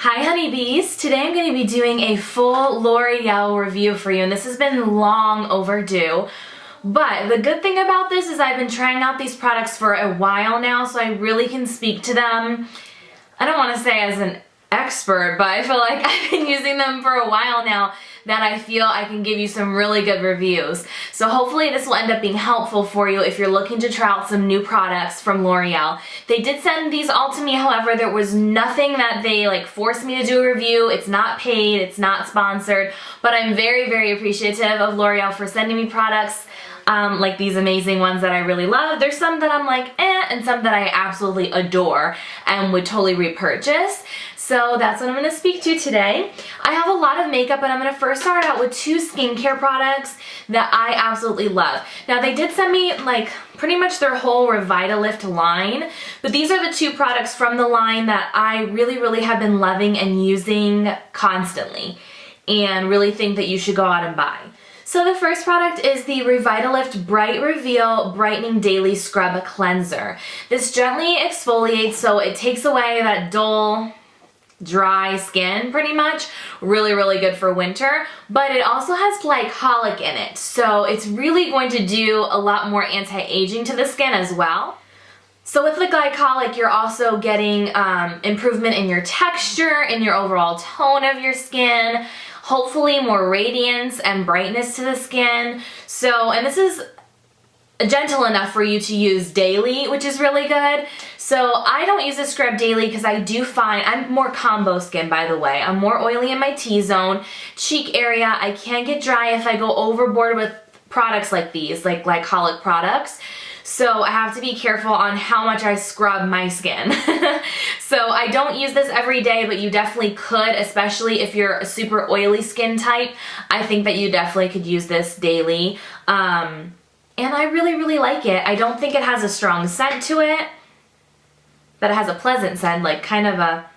Hi Honeybees! Today I'm going to be doing a full L'Oreal review for you, and this has been long overdue. But the good thing about this is I've been trying out these products for a while now, so I really can speak to them. I don't want to say as an expert, but I feel like I've been using them for a while now that I feel I can give you some really good reviews. So hopefully this will end up being helpful for you if you're looking to try out some new products from L'Oreal. They did send these all to me, however, there was nothing that they forced me to do a review. It's not paid, it's not sponsored, but I'm very, very appreciative of L'Oreal for sending me products like these amazing ones that I really love. There's some that I'm like, eh, and some that I absolutely adore and would totally repurchase. So that's what I'm going to speak to today. I have a lot of makeup, and I'm going to first start out with two skincare products that I absolutely love. Now they did send me pretty much their whole Revitalift line, but these are the two products from the line that I really, really have been loving and using constantly and really think that you should go out and buy. So the first product is the Revitalift Bright Reveal Brightening Daily Scrub Cleanser. This gently exfoliates, so it takes away that dull, dry skin pretty much. Really, really good for winter, but it also has glycolic in it, so it's really going to do a lot more anti-aging to the skin as well. So with the glycolic, you're also getting improvement in your texture, in your overall tone of your skin, hopefully more radiance and brightness to the skin. So, and this is gentle enough for you to use daily, which is really good. So I don't use this scrub daily because I do find, I'm more combo skin by the way. I'm more oily in my T-zone, cheek area. I can get dry if I go overboard with products like these, like glycolic products. So I have to be careful on how much I scrub my skin. So I don't use this every day, but you definitely could, especially if you're a super oily skin type. I think that you definitely could use this daily. And I really, really like it. I don't think it has a strong scent to it, but it has a pleasant scent, kind of a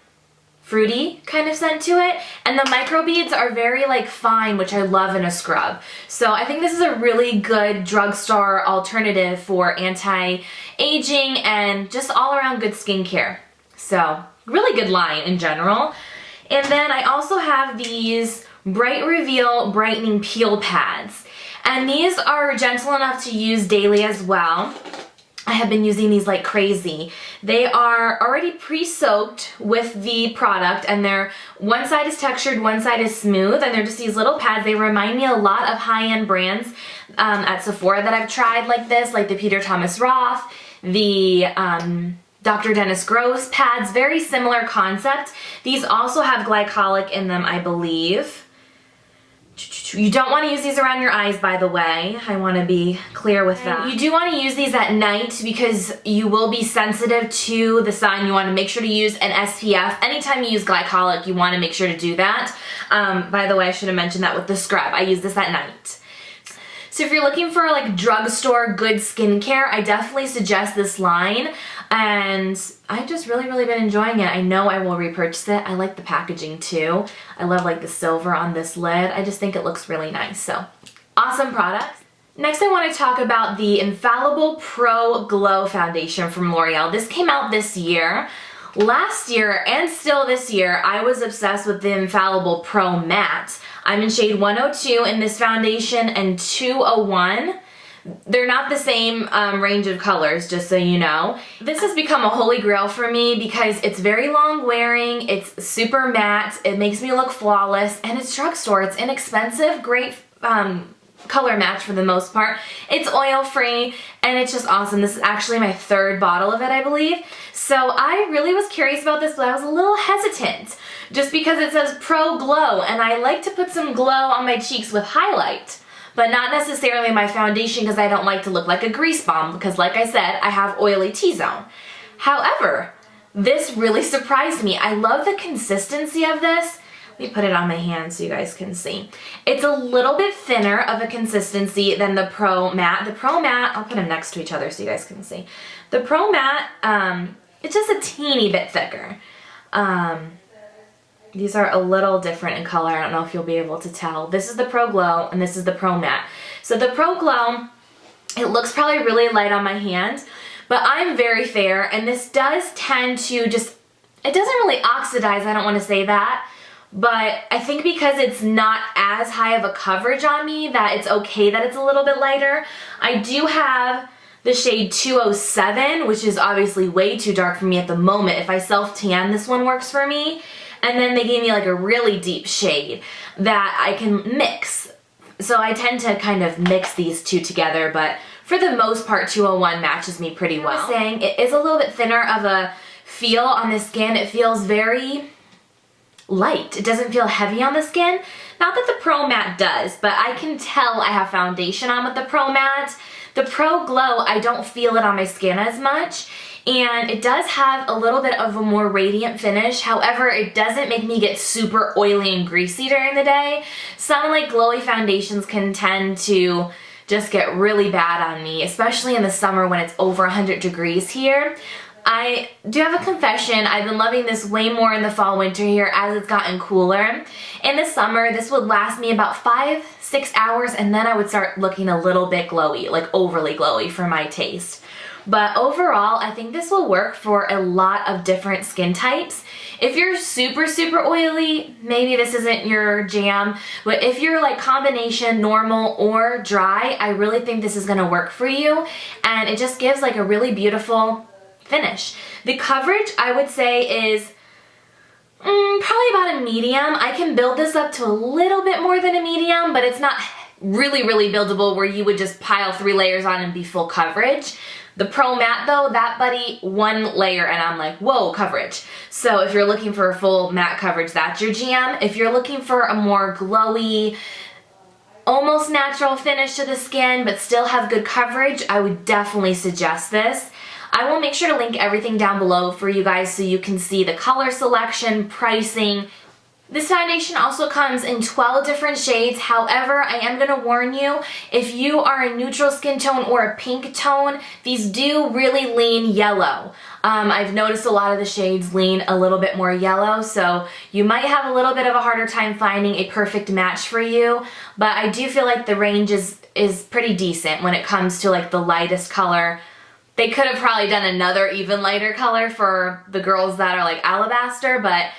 fruity kind of scent to it. And the microbeads are very fine, which I love in a scrub. So I think this is a really good drugstore alternative for anti-aging and just all around good skincare. So really good line in general. And then I also have these Bright Reveal Brightening Peel Pads. And these are gentle enough to use daily as well. I have been using these like crazy. They are already pre-soaked with the product, and they're one side is textured, one side is smooth, and they're just these little pads. They remind me a lot of high-end brands at Sephora that I've tried like this, like the Peter Thomas Roth, the Dr. Dennis Gross pads, very similar concept. These also have glycolic in them, I believe. You don't want to use these around your eyes, by the way. I want to be clear with that. You do want to use these at night because you will be sensitive to the sun. You want to make sure to use an SPF. Anytime you use glycolic, you want to make sure to do that. By the way, I should have mentioned that with the scrub. I use this at night. So if you're looking for drugstore good skincare, I definitely suggest this line, and I've just really, really been enjoying it. I know I will repurchase it. I like the packaging too. I love the silver on this lid. I just think it looks really nice. So awesome products. Next I want to talk about the Infallible Pro Glow Foundation from L'Oreal. This came out this year. Last year and still this year, I was obsessed with the Infallible Pro Matte. I'm in shade 102 in this foundation and 201. They're not the same range of colors, just so you know. This has become a holy grail for me because it's very long wearing, it's super matte, it makes me look flawless, and it's drugstore. It's inexpensive, great color match for the most part. It's oil-free, and it's just awesome. This is actually my third bottle of it, I believe. So I really was curious about this, but I was a little hesitant just because it says Pro Glow, and I like to put some glow on my cheeks with highlight, but not necessarily my foundation because I don't like to look like a grease bomb because, like I said, I have oily T-zone. However, this really surprised me. I love the consistency of this. Let me put it on my hand so you guys can see. It's a little bit thinner of a consistency than the Pro Matte. The Pro Matte, I'll put them next to each other so you guys can see. The Pro Matte, it's just a teeny bit thicker. These are a little different in color. I don't know if you'll be able to tell. This is the Pro Glow and this is the Pro Matte. So the Pro Glow, it looks probably really light on my hand, but I'm very fair, and this does tend to just it doesn't really oxidize, I don't want to say that, but I think because it's not as high of a coverage on me that it's okay that it's a little bit lighter. I do have the shade 207, which is obviously way too dark for me at the moment. If I self-tan, this one works for me. And then they gave me like a really deep shade that I can mix. So I tend to kind of mix these two together, but for the most part, 201 matches me pretty well. I was saying, it is a little bit thinner of a feel on the skin. It feels very light. It doesn't feel heavy on the skin. Not that the Pro Matte does, but I can tell I have foundation on with the Pro Matte. The Pro Glow, I don't feel it on my skin as much, and it does have a little bit of a more radiant finish. However, it doesn't make me get super oily and greasy during the day. Some like glowy foundations can tend to just get really bad on me, especially in the summer when it's over 100 degrees here. I do have a confession. I've been loving this way more in the fall winter here as it's gotten cooler. In the summer, this would last me about 5-6 hours, and then I would start looking a little bit glowy, like overly glowy for my taste. But overall, I think this will work for a lot of different skin types. If you're super, super oily, maybe this isn't your jam. But if you're like combination normal or dry, I really think this is gonna work for you. And it just gives like a really beautiful finish. The coverage, I would say, is probably about a medium. I can build this up to a little bit more than a medium, but it's not really, really buildable where you would just pile 3 layers on and be full coverage. The Pro Matte though, that buddy, 1 layer and I'm like, whoa, coverage. So if you're looking for a full matte coverage, that's your jam. If you're looking for a more glowy, almost natural finish to the skin, but still have good coverage, I would definitely suggest this. I will make sure to link everything down below for you guys so you can see the color selection, pricing. This foundation also comes in 12 different shades. However, I am going to warn you, if you are a neutral skin tone or a pink tone, these do really lean yellow. I've noticed a lot of the shades lean a little bit more yellow, so you might have a little bit of a harder time finding a perfect match for you, but I do feel like the range is pretty decent when it comes to like the lightest color. They could have probably done another even lighter color for the girls that are like alabaster, but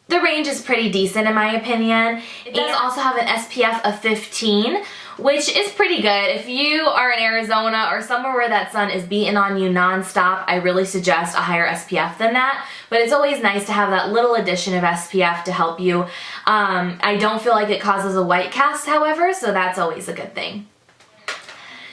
the range is pretty decent in my opinion. It does also have an SPF of 15, which is pretty good. If you are in Arizona or somewhere where that sun is beating on you nonstop, I really suggest a higher SPF than that. But it's always nice to have that little addition of SPF to help you. I don't feel like it causes a white cast, however, so that's always a good thing.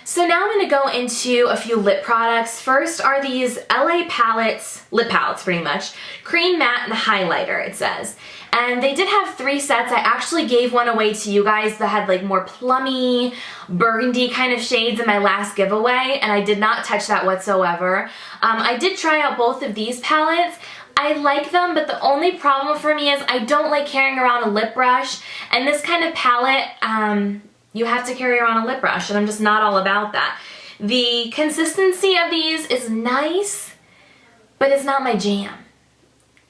So now I'm going to go into a few lip products. First are these LA palettes, lip palettes pretty much, cream matte and highlighter it says. And they did have 3 sets. I actually gave one away to you guys that had like more plummy, burgundy kind of shades in my last giveaway, and I did not touch that whatsoever. I did try out both of these palettes. I like them, but the only problem for me is I don't like carrying around a lip brush, and this kind of palette, you have to carry around a lip brush, and I'm just not all about that. The consistency of these is nice, but it's not my jam.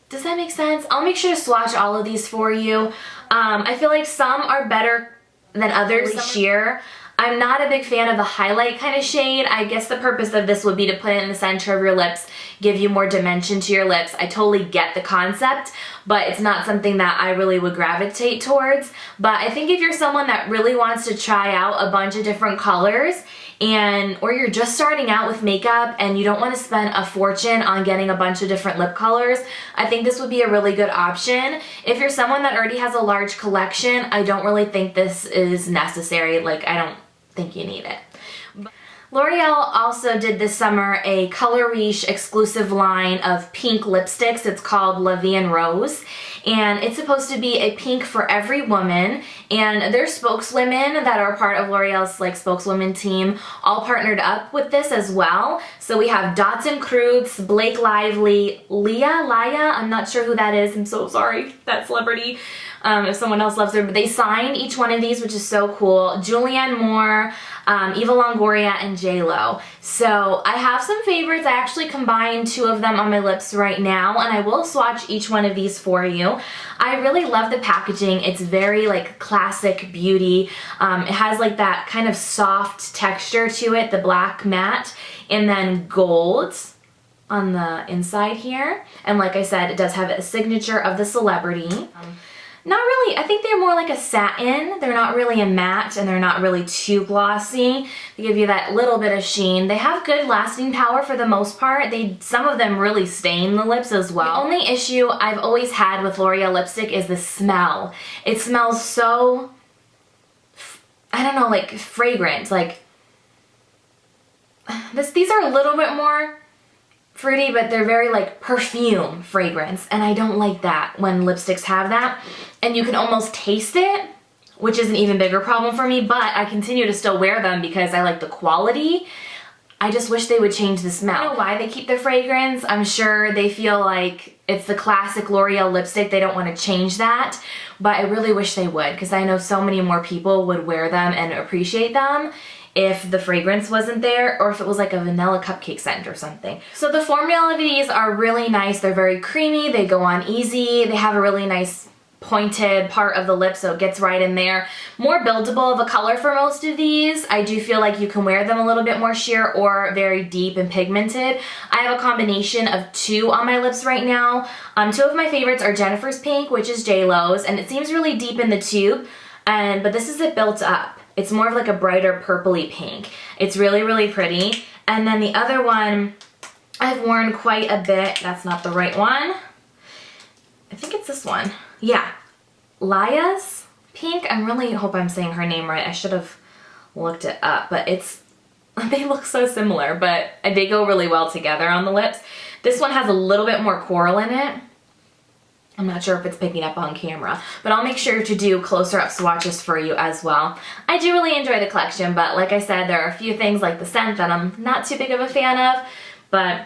Does that make sense? I'll make sure to swatch all of these for you. I feel like some are better than others. Sheer. I'm not a big fan of the highlight kind of shade. I guess the purpose of this would be to put it in the center of your lips, give you more dimension to your lips. I totally get the concept, but it's not something that I really would gravitate towards. But I think if you're someone that really wants to try out a bunch of different colors, or you're just starting out with makeup and you don't want to spend a fortune on getting a bunch of different lip colors, I think this would be a really good option. If you're someone that already has a large collection, I don't really think this is necessary. Like, I don't think you need it. L'Oreal also did this summer a Color Riche exclusive line of pink lipsticks. It's called La Vie en Rose, and it's supposed to be a pink for every woman, and their spokeswomen that are part of L'Oreal's like spokeswoman team all partnered up with this as well. So we have Dotson Cruz, Blake Lively, Laya, I'm not sure who that is, I'm so sorry, that celebrity. If someone else loves her, but they signed each one of these, which is so cool. Julianne Moore, Eva Longoria, and J.Lo. So I have some favorites. I actually combined 2 of them on my lips right now, and I will swatch each one of these for you. I really love the packaging. It's very like classic beauty. It has like that kind of soft texture to it, the black matte, and then gold. on the inside here. And like I said, it does have a signature of the celebrity. Not really, I think they're more like a satin. They're not really a matte and they're not really too glossy. They give you that little bit of sheen. They have good lasting power for the most part. Some of them really stain the lips as well. The only issue I've always had with L'Oreal lipstick is the smell. It smells so, I don't know, like fragrant. Like, these are a little bit more fruity, but they're very like perfume fragrance, and I don't like that when lipsticks have that. And you can almost taste it, which is an even bigger problem for me, but I continue to still wear them because I like the quality. I just wish they would change the smell. I don't know why they keep the fragrance. I'm sure they feel like it's the classic L'Oreal lipstick. They don't want to change that, but I really wish they would, because I know so many more people would wear them and appreciate them if the fragrance wasn't there, or if it was like a vanilla cupcake scent or something. So the formula of these are really nice. They're very creamy, they go on easy, they have a really nice pointed part of the lip, so it gets right in there. More buildable of a color for most of these. I do feel like you can wear them a little bit more sheer or very deep and pigmented. I have a combination of two on my lips right now. Two of my favorites are Jennifer's Pink, which is JLo's, and it seems really deep in the tube, but this is it built up. It's more of like a brighter purpley pink. It's really, really pretty. And then the other one I've worn quite a bit. That's not the right one. I think it's this one. Yeah, Laya's Pink. I really hope I'm saying her name right. I should have looked it up, but they look so similar, but they go really well together on the lips. This one has a little bit more coral in it. I'm not sure if it's picking up on camera, but I'll make sure to do closer up swatches for you as well. I do really enjoy the collection, but like I said, there are a few things like the scent that I'm not too big of a fan of, but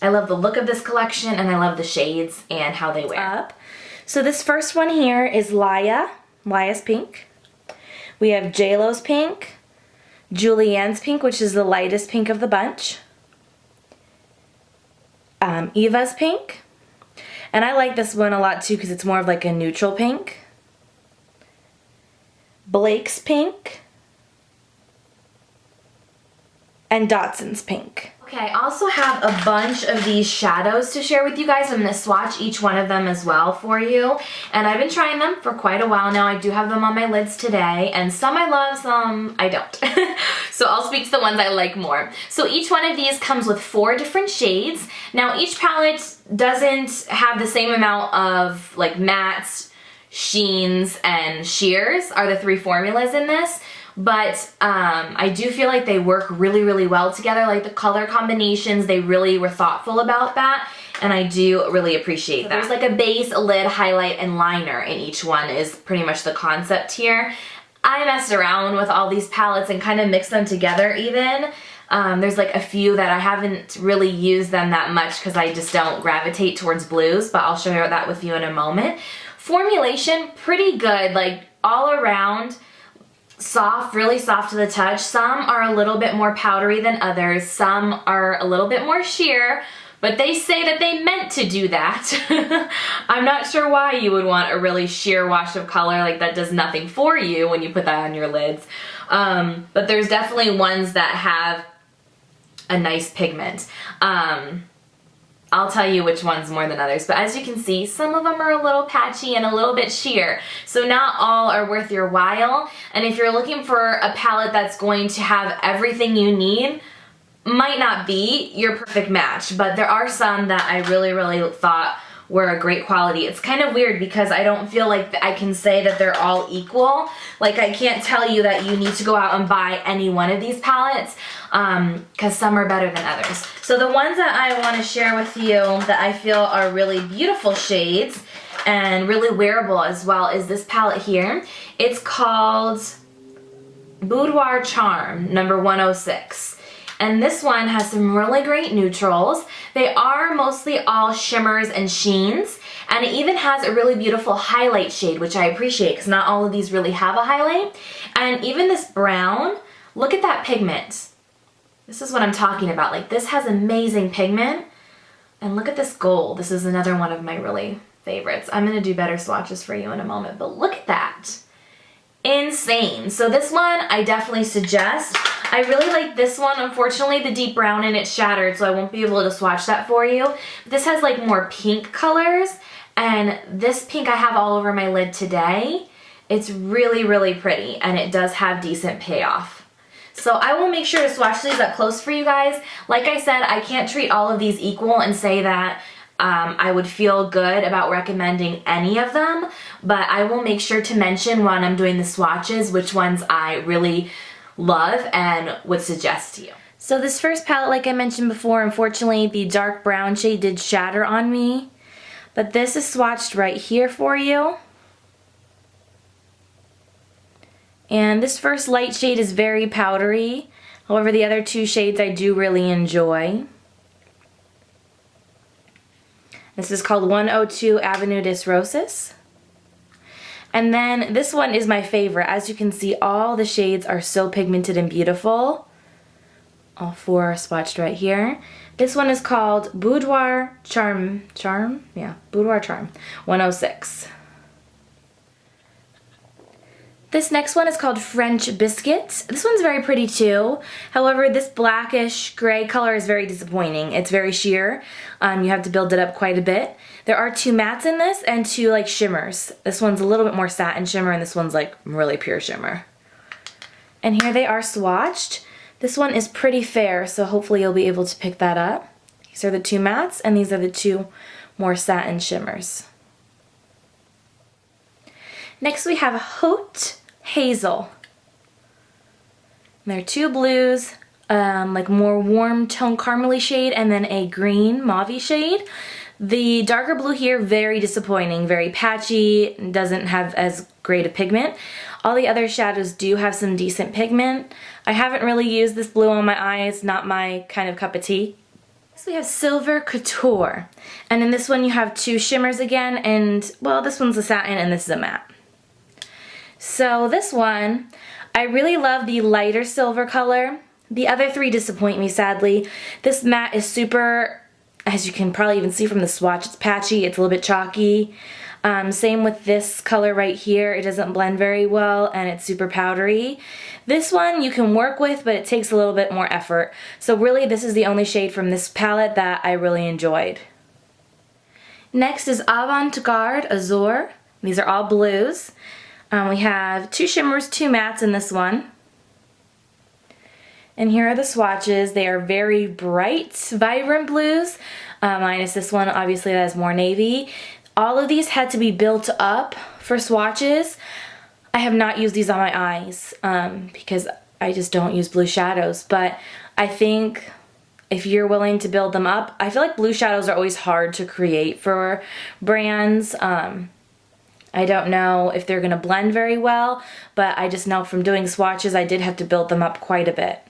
I love the look of this collection and I love the shades and how they wear. So this first one here is Laya's Pink. We have JLo's Pink, Julianne's Pink, which is the lightest pink of the bunch, Eva's Pink. And I like this one a lot too because it's more of like a neutral pink. Blake's Pink. And Dotson's Pink. Okay, I also have a bunch of these shadows to share with you guys. I'm going to swatch each one of them as well for you. And I've been trying them for quite a while now. I do have them on my lids today. And some I love, some I don't. So I'll speak to the ones I like more. So each one of these comes with 4 different shades. Now each palette doesn't have the same amount of like mattes, sheens, and sheers are the 3 formulas in this. But I do feel like they work really, really well together. Like the color combinations, they really were thoughtful about that. And I do really appreciate that. There's like a base, a lid, highlight, and liner in each one is pretty much the concept here. I messed around with all these palettes and kind of mixed them together even. There's like a few that I haven't really used them that much because I just don't gravitate towards blues, but I'll share that with you in a moment. Formulation, pretty good, like all around. Soft, really soft to the touch. Some are a little bit more powdery than others. Some are a little bit more sheer, but they say that they meant to do that. I'm not sure why you would want a really sheer wash of color, like that does nothing for you when you put that on your lids. But there's definitely ones that have a nice pigment. I'll tell you which ones more than others, but as you can see, some of them are a little patchy and a little bit sheer, so not all are worth your while. And if you're looking for a palette that's going to have everything you need, might not be your perfect match, but there are some that I really, really thought were a great quality. It's kind of weird because I don't feel like I can say that they're all equal. Like I can't tell you that you need to go out and buy any one of these palettes because some are better than others. So the ones that I want to share with you that I feel are really beautiful shades and really wearable as well is this palette here. It's called Boudoir Charm number 106. And this one has some really great neutrals. They are mostly all shimmers and sheens, and it even has a really beautiful highlight shade, which I appreciate because not all of these really have a highlight. And even this brown, look at that pigment. This is what I'm talking about. Like this has amazing pigment. And look at this gold. This is another one of my really favorites. I'm gonna do better swatches for you in a moment, but look at that. insane. So this one I definitely suggest. I really like this one. Unfortunately, the deep brown in it's shattered, so I won't be able to swatch that for you. This has like more pink colors, and this pink I have all over my lid today. It's really, really pretty, and it does have decent payoff. So I will make sure to swatch these up close for you guys. Like I said, I can't treat all of these equal and say that I would feel good about recommending any of them, but I will make sure to mention when I'm doing the swatches which ones I really love and would suggest to you. So this first palette, like I mentioned before, unfortunately the dark brown shade did shatter on me, but this is swatched right here for you. And this first light shade is very powdery. However, the other two shades I do really enjoy. This is called 102 Avenue des Roses. And then this one is my favorite. As you can see, all the shades are so pigmented and beautiful. All four are swatched right here. This one is called Boudoir Charm. Yeah, Boudoir Charm 106. This next one is called French Biscuit. This one's very pretty too. However, this blackish gray color is very disappointing. It's very sheer. You have to build it up quite a bit. There are two mattes in this and two like shimmers. This one's a little bit more satin shimmer and this one's like really pure shimmer. And here they are swatched. This one is pretty fair, so hopefully you'll be able to pick that up. These are the two mattes and these are the two more satin shimmers. Next we have Haute Hazel. And there are two blues, like more warm tone caramely shade and then a green mauve shade. The darker blue here, very disappointing, very patchy, doesn't have as great a pigment. All the other shadows do have some decent pigment. I haven't really used this blue on my eyes, not my kind of cup of tea. Next we have Silver Couture. And in this one you have two shimmers again, and well, this one's a satin and this is a matte. So this one, I really love the lighter silver color. The other three disappoint me, sadly. This matte is super, as you can probably even see from the swatch, it's patchy, it's a little bit chalky. Same with this color right here. It doesn't blend very well and it's super powdery. This one you can work with, but it takes a little bit more effort. So really this is the only shade from this palette that I really enjoyed. Next is Avant Garde Azure. These are all blues. We have two shimmers, two mattes in this one. And here are the swatches. They are very bright, vibrant blues, minus this one, obviously that has more navy. All of these had to be built up for swatches. I have not used these on my eyes because I just don't use blue shadows, but I think if you're willing to build them up, I feel like blue shadows are always hard to create for brands. I don't know if they're going to blend very well, but I just know from doing swatches I did have to build them up quite a bit.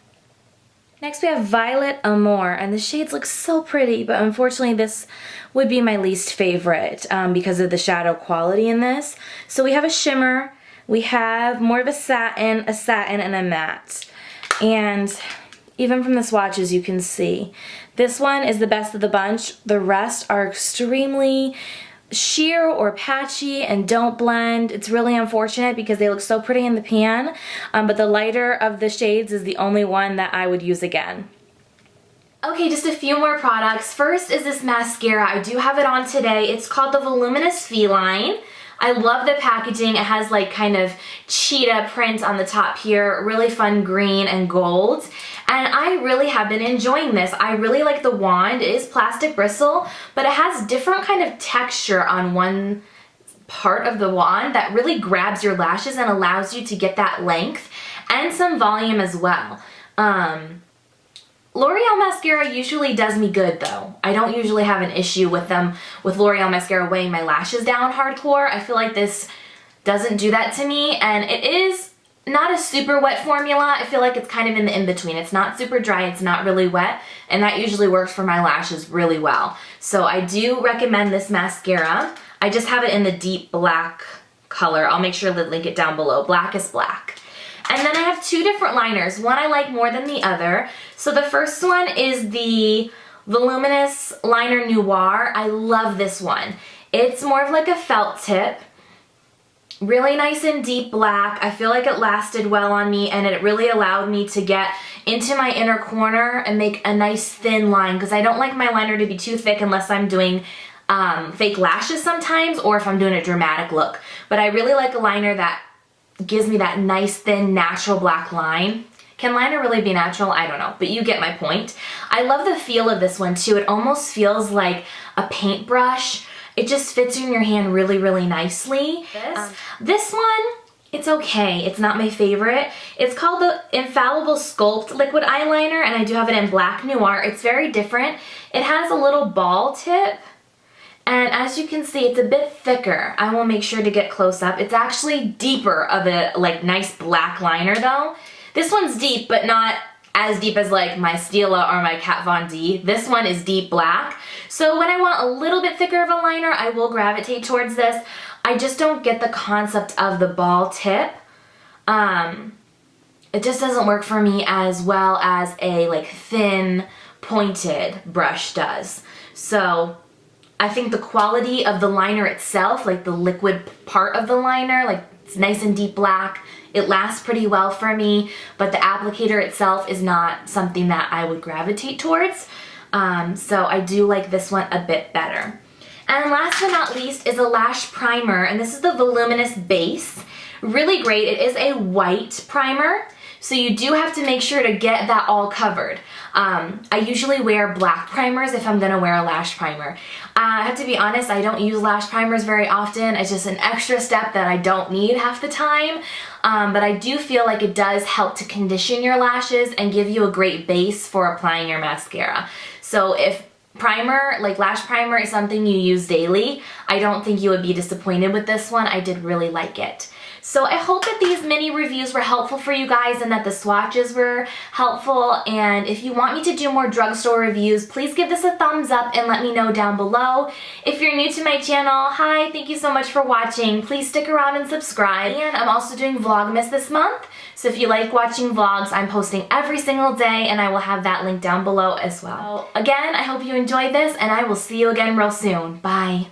Next we have Violet Amour, and the shades look so pretty, but unfortunately this would be my least favorite because of the shadow quality in this. So we have a shimmer, we have more of a satin, and a matte. And even from the swatches you can see, this one is the best of the bunch. The rest are extremely sheer or patchy and don't blend. It's really unfortunate because they look so pretty in the pan, but the lighter of the shades is the only one that I would use again. Okay, just a few more products. First is this mascara. I do have it on today. It's called the Voluminous Feline. I love the packaging. It has like kind of cheetah print on the top here, really fun green and gold. And I really have been enjoying this. I really like the wand. It is plastic bristle, but it has different kind of texture on one part of the wand that really grabs your lashes and allows you to get that length and some volume as well. L'Oreal mascara usually does me good though. I don't usually have an issue with them, with L'Oreal mascara weighing my lashes down hardcore. I feel like this doesn't do that to me, and it is not a super wet formula. I feel like it's kind of in the in-between. It's not super dry, it's not really wet, and that usually works for my lashes really well. So I do recommend this mascara. I just have it in the deep black color. I'll make sure to link it down below. Blackest Black. And then I have two different liners. One I like more than the other. So the first one is the Voluminous Liner Noir. I love this one. It's more of like a felt tip. Really nice and deep black. I feel like it lasted well on me, and it really allowed me to get into my inner corner and make a nice thin line, because I don't like my liner to be too thick unless I'm doing fake lashes sometimes, or if I'm doing a dramatic look. But I really like a liner that gives me that nice thin natural black line. Can liner really be natural? I don't know, but you get my point. I love the feel of this one too. It almost feels like a paintbrush. It just fits in your hand really, really nicely. This one, it's okay. It's not my favorite. It's called the Infallible Sculpt Liquid Eyeliner, and I do have it in Black Noir. It's very different. It has a little ball tip, and as you can see, it's a bit thicker. I will make sure to get close up. It's actually deeper of a like nice black liner though. This one's deep, but not as deep as like my Stila or my Kat Von D. This one is deep black. So when I want a little bit thicker of a liner, I will gravitate towards this. I just don't get the concept of the ball tip. It just doesn't work for me as well as a like thin pointed brush does. So I think the quality of the liner itself, like the liquid part of the liner, like it's nice and deep black. It lasts pretty well for me, but the applicator itself is not something that I would gravitate towards. So I do like this one a bit better. And last but not least is a lash primer, and this is the Voluminous Base. Really great. It is a white primer, so you do have to make sure to get that all covered. I usually wear black primers if I'm gonna wear a lash primer. I have to be honest, I don't use lash primers very often. It's just an extra step that I don't need half the time. But I do feel like it does help to condition your lashes and give you a great base for applying your mascara. So if primer, like lash primer, is something you use daily, I don't think you would be disappointed with this one. I did really like it. So I hope that these mini reviews were helpful for you guys and that the swatches were helpful. And if you want me to do more drugstore reviews, please give this a thumbs up and let me know down below. If you're new to my channel, hi, thank you so much for watching. Please stick around and subscribe. And I'm also doing Vlogmas this month. So if you like watching vlogs, I'm posting every single day, and I will have that link down below as well. So again, I hope you enjoyed this, and I will see you again real soon. Bye.